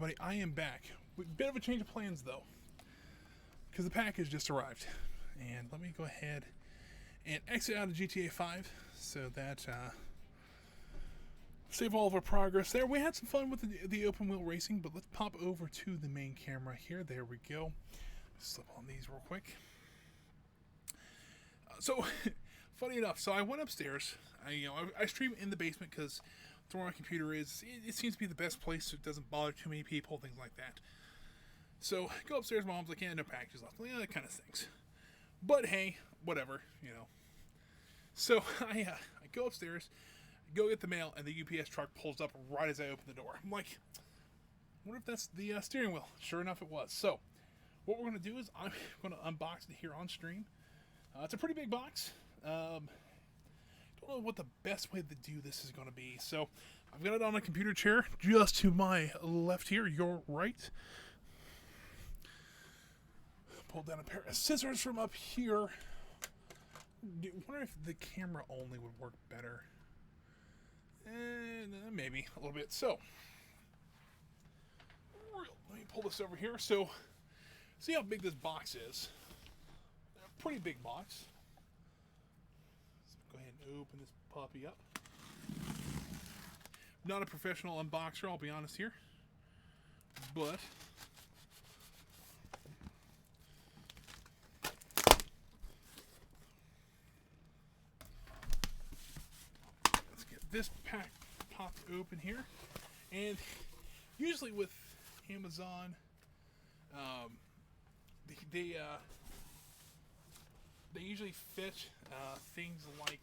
Buddy, I am back. Bit of a change of plans though, because the package just arrived. And let me go ahead and exit out of GTA 5 so that save all of our progress there. We had some fun with the open wheel racing, but let's pop over to the main camera here. There we go. Slip on these real quick. So, funny enough, so I went upstairs. I stream in the basement because that's where my computer is. It seems to be the best place, so it doesn't bother too many people, things like that. So, go upstairs. Mom's like, yeah, no packages left. Yeah, that kind of stinks. But hey, whatever, So I go upstairs, go get the mail, and the UPS truck pulls up right as I open the door. I'm like, I wonder if that's the steering wheel. Sure enough, it was. So what we're going to do is I'm going to unbox it here on stream. It's a pretty big box. Don't know what the best way to do this is going to be. So I've got it on a computer chair just to my left here, your right. Pull down a pair of scissors from up here. I wonder if the camera only would work better. Maybe a little bit. So, let me pull this over here. So, see how big this box is. A pretty big box. Let's go ahead and open this puppy up. Not a professional unboxer, I'll be honest here. But this pack popped open here, and usually with Amazon, they usually fit things like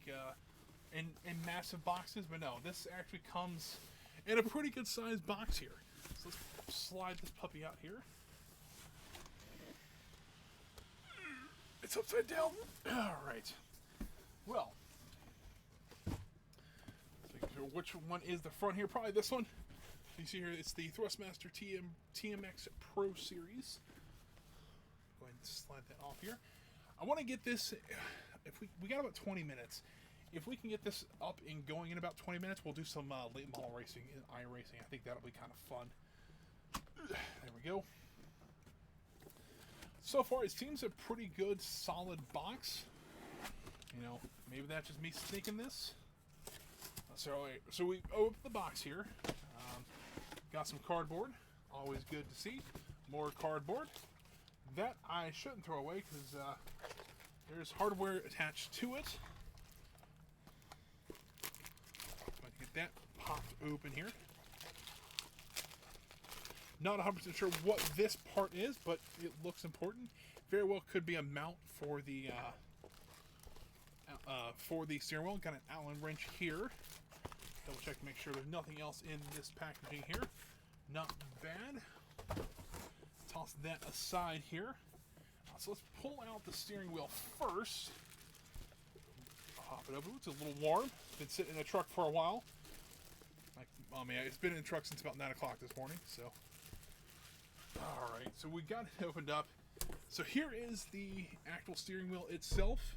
in massive boxes, but no, this actually comes in a pretty good sized box here. So let's slide this puppy out here. It's upside down. All right. Well. Which one is the front here? Probably this one. You see here, it's the Thrustmaster TMX Pro series. Go ahead and slide that off here. I want to get this. If we got about 20 minutes. If we can get this up and going in about 20 minutes, we'll do some late model racing in iRacing. I think that'll be kind of fun. There we go. So far, it seems a pretty good, solid box. Maybe that's just me sneaking this. So we opened the box here. Got some cardboard. Always good to see. More cardboard. That I shouldn't throw away because there's hardware attached to it. Going to get that popped open here. Not 100% sure what this part is, but it looks important. Very well could be a mount for the steering wheel. Got an Allen wrench here. Double check to make sure there's nothing else in this packaging here. Not bad. Toss that aside here. So let's pull out the steering wheel first. Pop it over. It's a little warm. Been sitting in the truck for a while. It's been in the truck since about 9 o'clock this morning. So, all right. So we got it opened up. So here is the actual steering wheel itself.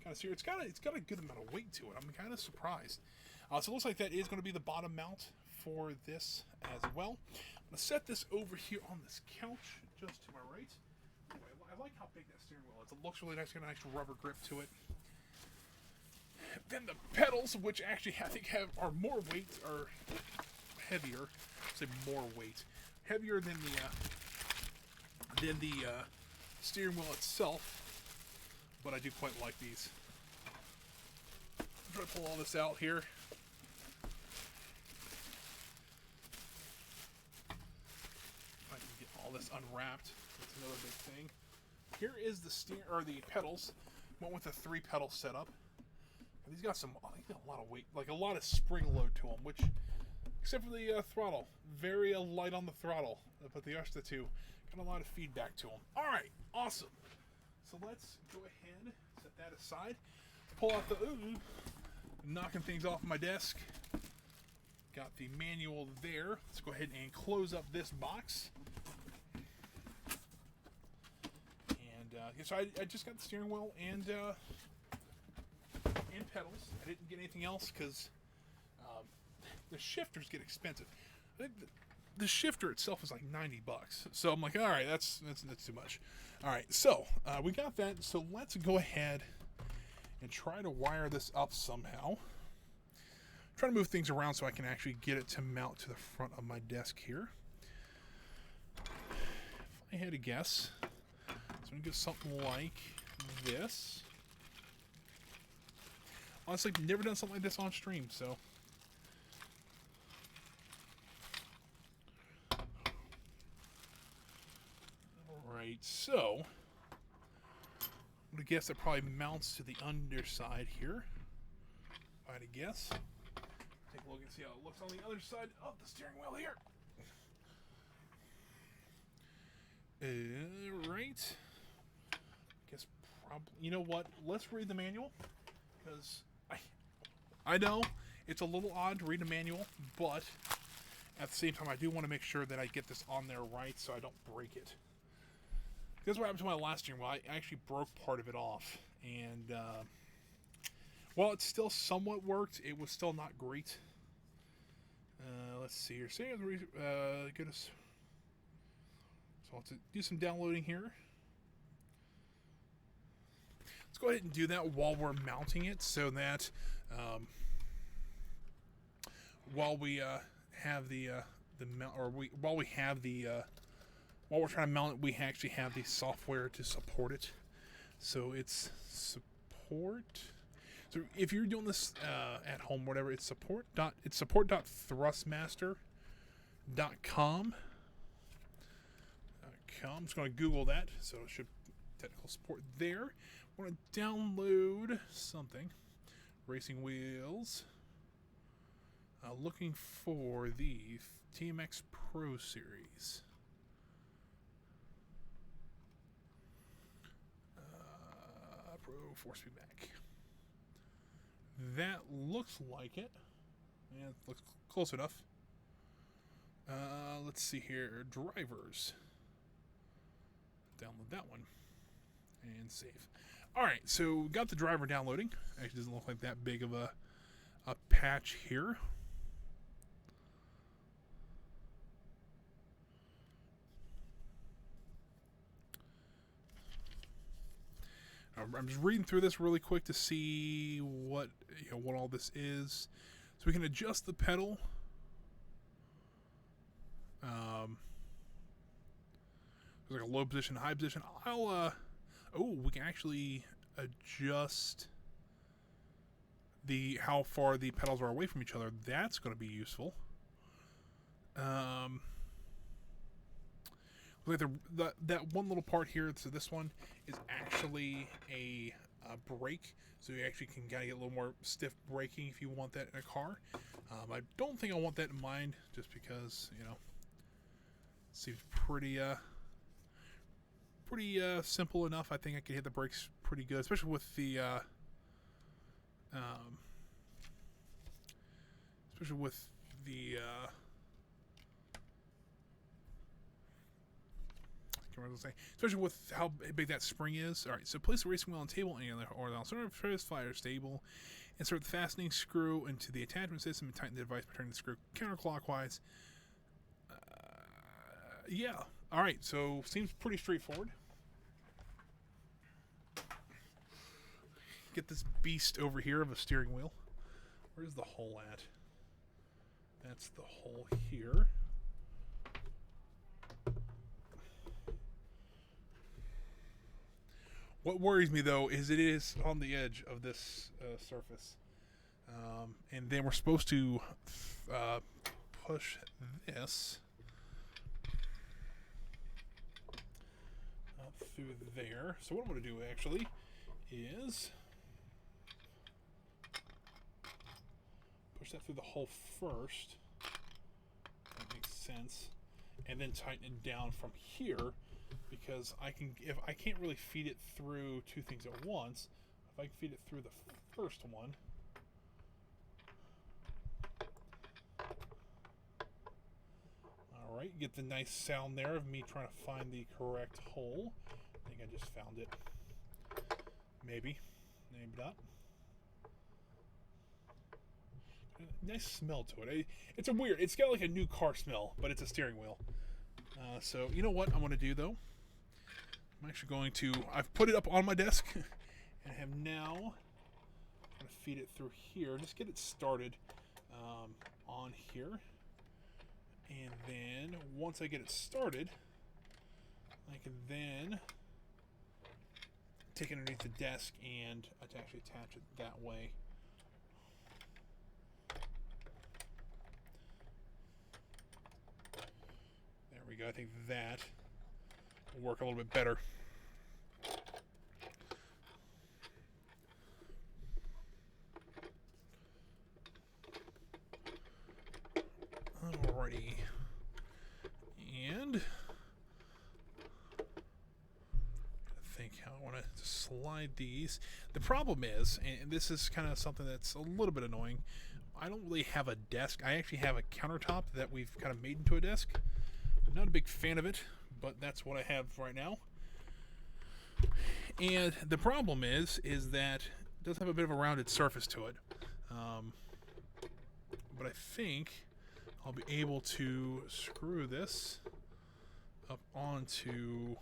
Kind of see, it's got a good amount of weight to it. I'm kind of surprised. So it looks like that is going to be the bottom mount for this as well. I'm going to set this over here on this couch, just to my right. Anyway, I like how big that steering wheel is. It looks really nice. Got a nice rubber grip to it. Then the pedals, which actually I think are more weight, or heavier. I'll say more weight, heavier than the steering wheel itself. But I do quite like these. I'm trying to pull all this out here. If I can get all this unwrapped, that's another big thing. Here is the pedals. Went with a 3-pedal setup. And these got a lot of weight, like a lot of spring load to them, which, except for the throttle, very light on the throttle. But the rest of the two got a lot of feedback to them. All right, awesome. So let's go ahead, set that aside. Pull out the knocking things off my desk. Got the manual there. Let's go ahead and close up this box. And so I just got the steering wheel and pedals. I didn't get anything else because the shifters get expensive. I think the shifter itself is like $90. So I'm like, all right, that's too much. All right, so we got that. So let's go ahead and try to wire this up somehow. Try to move things around so I can actually get it to mount to the front of my desk here. If I had to guess, so I'm gonna get something like this. Honestly, I've never done something like this on stream, so. Alright, so I'm gonna guess it probably mounts to the underside here. If I had to guess. Take a look and see how it looks on the other side of the steering wheel here. Right. Guess probably. You know what? Let's read the manual, because I know it's a little odd to read a manual, but at the same time, I do want to make sure that I get this on there right, so I don't break it. That's what happened to my last steering wheel. I actually broke part of it off, and while it still somewhat worked, it was still not great. Let's see here. So let's do some downloading here. Let's go ahead and do that while we're mounting it, so that while we have while we're trying to mount it, we actually have the software to support it. So it's support. So if you're doing this at home, whatever, it's support.thrustmaster.com. I'm just going to Google that, so it should technical support there. I want to download something. Racing wheels. Looking for the TMX Pro series. Pro 4-speed back. That looks like it. Yeah, it looks close enough. Let's see here. Drivers. Download that one. And save. Alright, so got the driver downloading. Actually doesn't look like that big of a patch here. I'm just reading through this really quick to see what all this is. So we can adjust the pedal. There's like a low position, high position. We can actually adjust how far the pedals are away from each other. That's going to be useful. Like that one little part here, so this one is actually a brake, so you actually can kind of get a little more stiff braking if you want that in a car. I don't think I want that in mind, just because it seems pretty simple enough. I think I can hit the brakes pretty good, especially with the especially with how big that spring is. Alright, so place the racing wheel on the table and the horizontal fire stable. Insert the fastening screw into the attachment system and tighten the device by turning the screw counterclockwise. Yeah. Alright, so seems pretty straightforward. Get this beast over here of a steering wheel. Where's the hole at? That's the hole here. What worries me, though, is it is on the edge of this surface. And then we're supposed to push this up through there. So what I'm going to do, actually, is push that through the hole first. That makes sense. And then tighten it down from here. Because if I can't really feed it through two things at once, if I can feed it through the first one, all right, get the nice sound there of me trying to find the correct hole. I think I just found it. Maybe not. nice smell to it. It's a weird. It's got like a new car smell, but it's a steering wheel. So you know what I'm going to do though? I'm actually going to. I've put it up on my desk, and have now going to feed it through here. Just get it started on here, and then once I get it started, I can then take it underneath the desk and actually attach it that way. There we go. I think that will work a little bit better. Alrighty. And I think how I want to slide these. The problem is, and this is kind of something that's a little bit annoying, I don't really have a desk. I actually have a countertop that we've kind of made into a desk. I'm not a big fan of it, but that's what I have right now. And the problem is that it does have a bit of a rounded surface to it. But I think I'll be able to screw this up onto...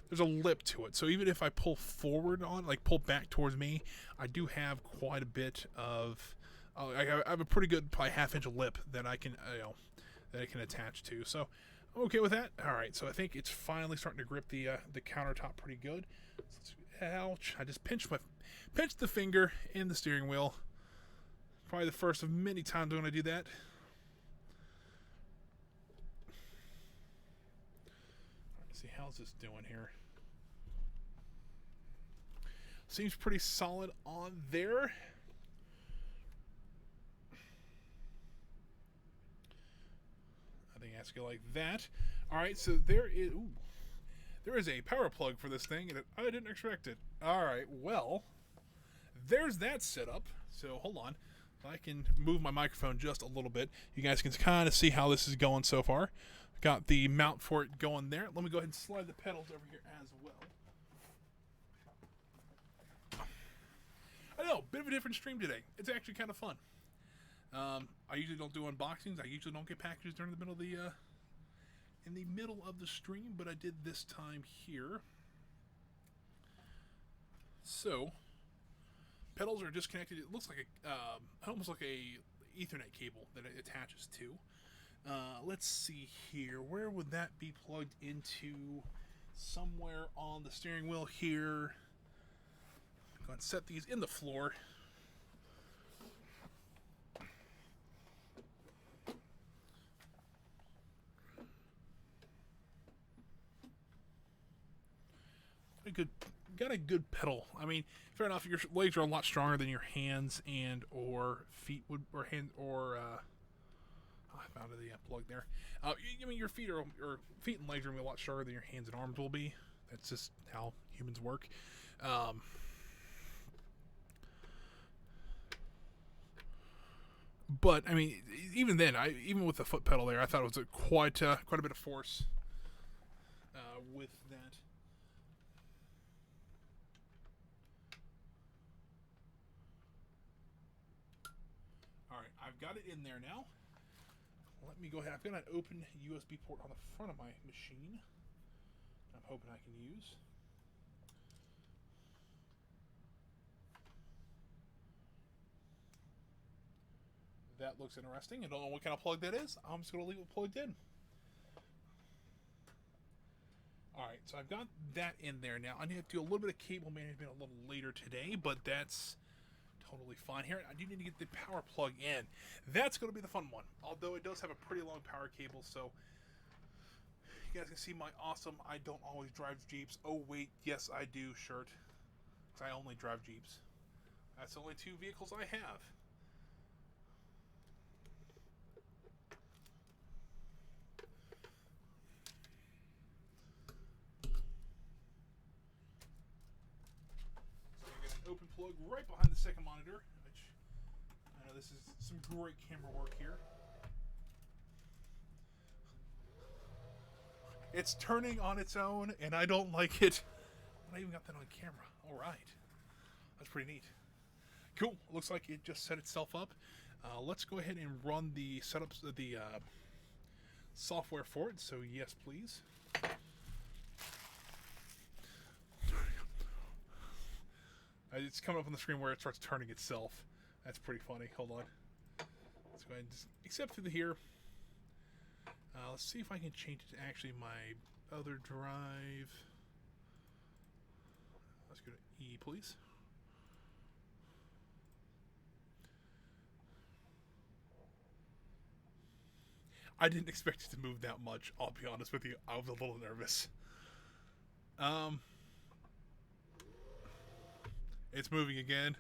There's a lip to it, so even if I pull forward on, like pull back towards me, I do have quite a bit of... I have a pretty good, probably half-inch lip that I can, that I can attach to. So I'm okay with that. All right, so I think it's finally starting to grip the countertop pretty good. Ouch! I just pinched the finger in the steering wheel. Probably the first of many times I'm going to do that. Let's see, how's this doing here? Seems pretty solid on there. I think it has to go like that. All right, so there is... Ooh, there is a power plug for this thing, and I didn't expect it. All right, well, there's that setup. So hold on. I can move my microphone just a little bit. You guys can kind of see how this is going so far. Got the mount for it going there. Let me go ahead and slide the pedals over here as well. I know, bit of a different stream today. It's actually kind of fun. I usually don't do unboxings. I usually don't get packages during the middle of the in the middle of the stream, but I did this time here. So pedals are disconnected. It looks like almost like a Ethernet cable that it attaches to. Let's see here. Where would that be plugged into? Somewhere on the steering wheel here. Go ahead and set these in the floor. Got a good pedal. I mean, fair enough. Your legs are a lot stronger than your hands and or feet would, or hand or. I found the plug there. I mean, your feet or feet and legs are gonna be a lot stronger than your hands and arms will be. That's just how humans work. But I mean, even then, even with the foot pedal there, I thought it was quite a bit of force with that. All right, I've got it in there now. Let me go ahead. I've got an open USB port on the front of my machine. I'm hoping I can use. That looks interesting. I don't know what kind of plug that is. I'm just going to leave it plugged in. Alright, so I've got that in there now. I need to do a little bit of cable management a little later today, but that's totally fine. Here, I do need to get the power plug in. That's going to be the fun one. Although it does have a pretty long power cable, so you guys can see my awesome I don't always drive Jeeps. Oh, wait, yes, I do shirt. Because I only drive Jeeps. That's the only two vehicles I have. Open plug right behind the second monitor, which I know this is some great camera work here. It's turning on its own, and I don't like it. But I even got that on camera. All right, that's pretty neat. Cool. Looks like it just set itself up. Let's go ahead and run the setups, the software for it. So yes, please. It's coming up on the screen where it starts turning itself. That's pretty funny. Hold on. Let's go ahead and just accept through here. Let's see if I can change it to actually my other drive. Let's go to E, please. I didn't expect it to move that much, I'll be honest with you. I was a little nervous. It's moving again.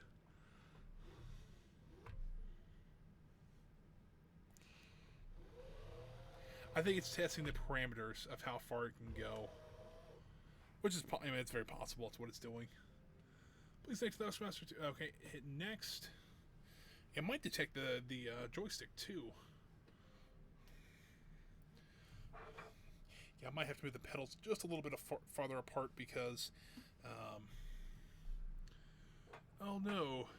I think it's testing the parameters of how far it can go. Which is, I mean, it's very possible. It's what it's doing. Please next to Thrustmaster. Okay, hit next. It might detect the joystick too. Yeah, I might have to move the pedals just a little bit farther apart because... oh no.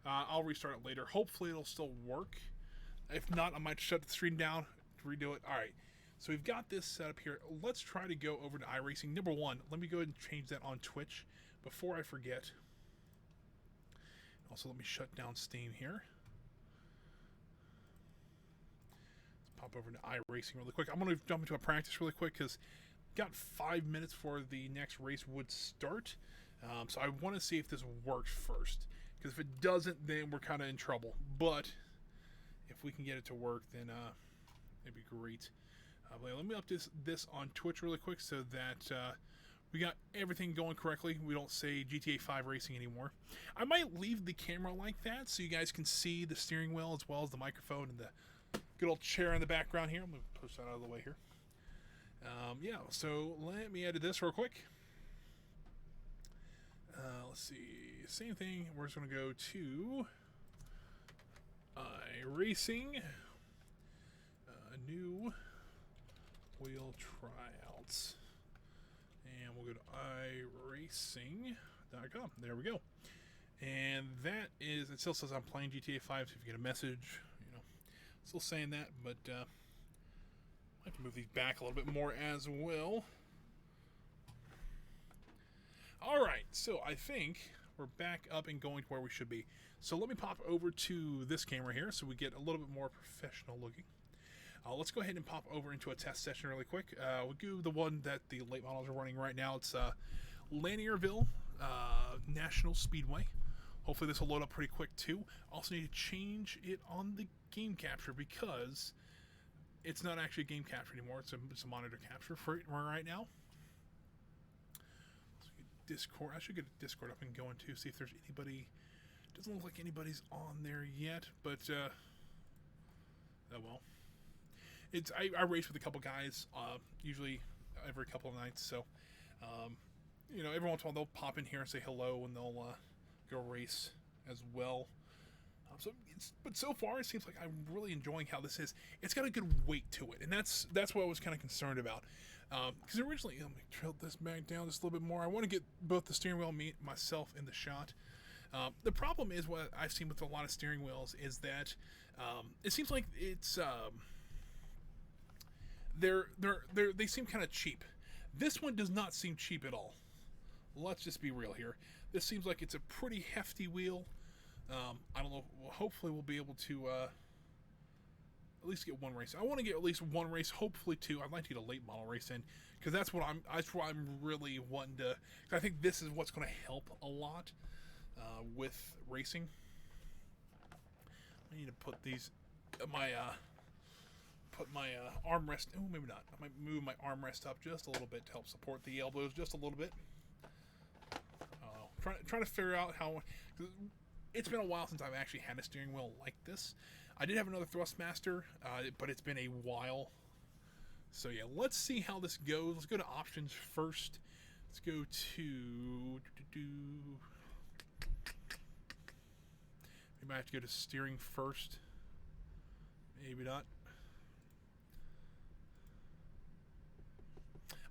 I'll restart it later. Hopefully it'll still work. If not, I might shut the stream down, redo it. Alright, so we've got this set up here. Let's try to go over to iRacing. Number one, let me go ahead and change that on Twitch before I forget. Also, let me shut down Steam here. Let's pop over to iRacing really quick. I'm going to jump into a practice really quick because got 5 minutes before the next race would start. So I want to see if this works first. Because if it doesn't, then we're kind of in trouble. But if we can get it to work, then it'd be great. Let me up this on Twitch really quick so that we got everything going correctly. We don't say GTA 5 Racing anymore. I might leave the camera like that so you guys can see the steering wheel as well as the microphone and the good old chair in the background here. I'm going to push that out of the way here. Yeah, so let me edit this real quick. Let's see. Same thing. We're just going to go to iRacing. New wheel tryouts. And we'll go to iRacing.com. There we go. And that is, it still says I'm playing GTA 5, so if you get a message, you know, still saying that, but I have to move these back a little bit more as well. Alright, so I think we're back up and going to where we should be. So let me pop over to this camera here so we get a little bit more professional looking. Let's go ahead and pop over into a test session really quick. We'll do the one that the late models are running right now. It's Lanierville National Speedway. Hopefully this will load up pretty quick too. Also need to change it on the game capture because it's not actually a game capture anymore. It's a monitor capture for it right now. Discord. I should get a Discord up and going too, see if there's anybody. Doesn't look like anybody's on there yet, but oh well. It's I race with a couple guys, usually every couple of nights. So, you know, every once in a while they'll pop in here and say hello, and they'll go race as well. But so far it seems like I'm really enjoying how this is. It's got a good weight to it, and that's what I was kind of concerned about. Because originally, let me tilt this back down just a little bit more. I want to get both the steering wheel and myself in the shot. The problem is what I've seen with a lot of steering wheels is that it seems like it's they seem kind of cheap. This one does not seem cheap at all. Let's just be real here. This seems like it's a pretty hefty wheel. I don't know. Hopefully we'll be able to at least get one race. I want to get at least one race, hopefully two. I'd like to get a late model race in because that's what I'm really wanting to. I think this is what's going to help a lot with racing. I need to put these my armrest. Oh, maybe not. I might move my armrest up just a little bit to help support the elbows just a little bit. Trying to figure out how. It's been a while since I've actually had a steering wheel like this. I did have another Thrustmaster, but it's been a while. So yeah, let's see how this goes. Let's go to options first. Let's go to... Maybe I have to go to steering first. Maybe not.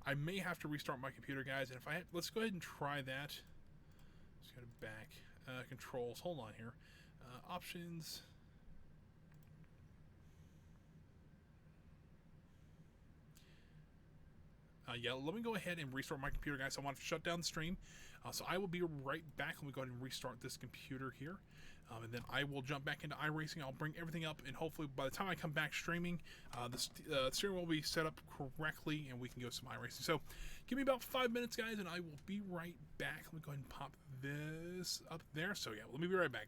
I may have to restart my computer, guys. And if I have, let's go ahead and try that. Let's go to back. Controls. Hold on here. Options. Yeah, let me go ahead and restart my computer, guys. So I want to shut down the stream. So I will be right back. Let me go ahead and restart this computer here. And then I will jump back into iRacing. I'll bring everything up, and hopefully by the time I come back streaming, the steering will be set up correctly, and we can go some iRacing. So give me about 5 minutes, guys, and I will be right back. Let me go ahead and pop this up there. So yeah, let me be right back.